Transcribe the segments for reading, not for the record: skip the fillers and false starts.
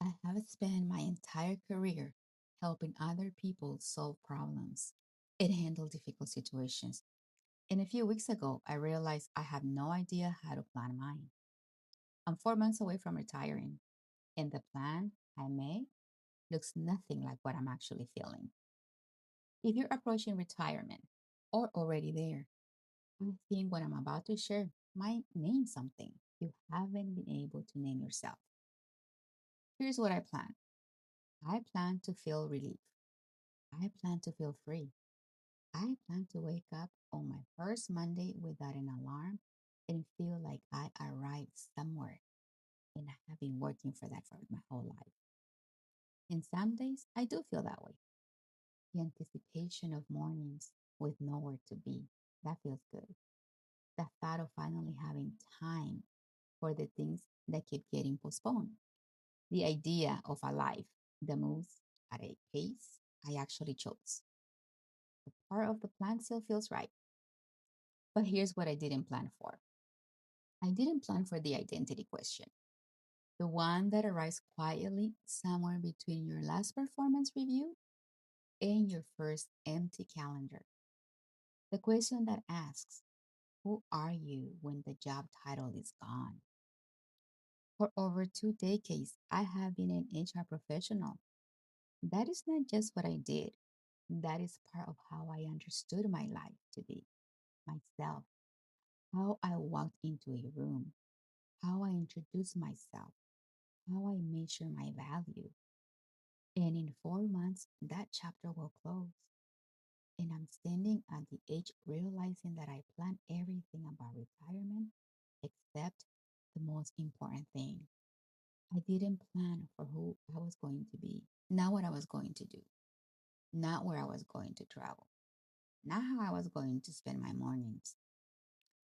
I have spent my entire career helping other people solve problems and handle difficult situations. And a few weeks ago, I realized I have no idea how to plan mine. I'm 4 months away from retiring, and the plan I made looks nothing like what I'm actually feeling. If you're approaching retirement or already there, I think what I'm about to share might name something you haven't been able to name yourself. Here's what I plan. I plan to feel relief. I plan to feel free. I plan to wake up on my first Monday without an alarm and feel like I arrived somewhere. And I have been working for that for my whole life. And some days I do feel that way. The anticipation of mornings with nowhere to be, that feels good. The thought of finally having time for the things that keep getting postponed. The idea of a life that moves at a pace I actually chose. The part of the plan still feels right. But here's what I didn't plan for. I didn't plan for the identity question, the one that arrives quietly somewhere between your last performance review and your first empty calendar. The question that asks, who are you when the job title is gone? For over 2 decades, I have been an HR professional. That is not just what I did, that is part of how I understood my life to be myself, how I walked into a room, how I introduced myself, how I measure my value. And in 4 months, that chapter will close. And I'm standing at the age realizing that I planned everything about retirement except the most important thing. I didn't plan for who I was going to be, not what I was going to do, not where I was going to travel, not how I was going to spend my mornings,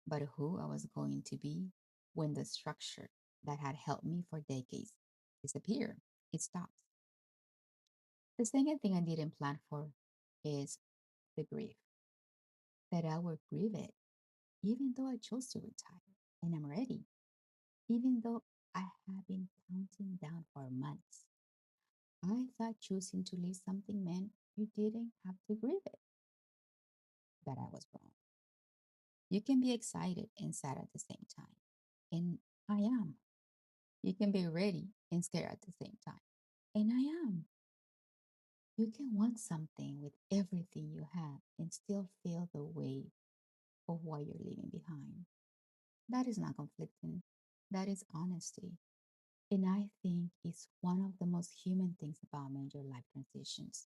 but who I was going to be when the structure that had helped me for decades disappeared. It stops. The second thing I didn't plan for is the grief, that I will grieve it, even though I chose to retire and I'm ready, even though I have been counting down for months. I thought choosing to leave something meant you didn't have to grieve it, but I was wrong. You can be excited and sad at the same time, and I am. You can be ready and scared at the same time, and I am. You can want something with everything you have and still feel the weight of what you're leaving behind. That is not conflicting. That is honesty. And I think it's one of the most human things about major life transitions.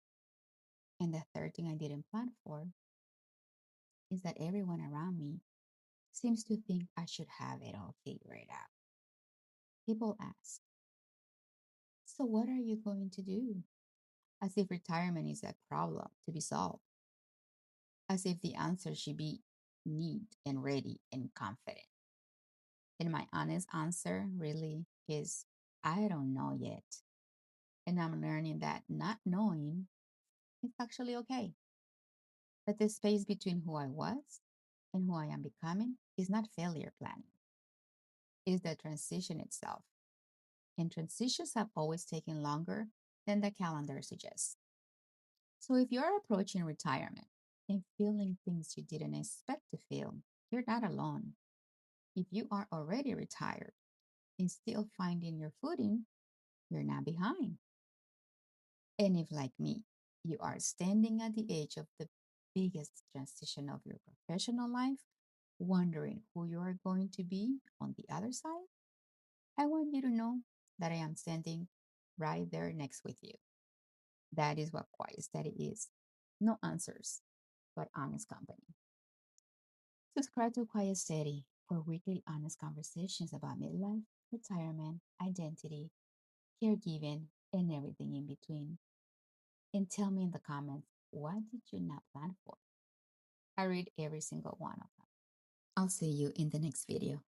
And the third thing I didn't plan for is that everyone around me seems to think I should have it all figured out. People ask, so what are you going to do? As if retirement is a problem to be solved, as if the answer should be neat and ready and confident. And my honest answer really is I don't know yet. And I'm learning that not knowing is actually okay. That the space between who I was and who I am becoming is not failure planning, it's the transition itself. And transitions have always taken longer than the calendar suggests. So if you're approaching retirement and feeling things you didn't expect to feel, you're not alone. If you are already retired and still finding your footing, you're not behind. And if, like me, you are standing at the edge of the biggest transition of your professional life, wondering who you are going to be on the other side, I want you to know that I am standing right there next with you. That is what quiet study is. No answers, but honest company. Subscribe to Quiet Steady for weekly honest conversations about midlife, retirement, identity, caregiving, and everything in between. And tell me in the comments, what did you not plan for? I read every single one of them. I'll see you in the next video.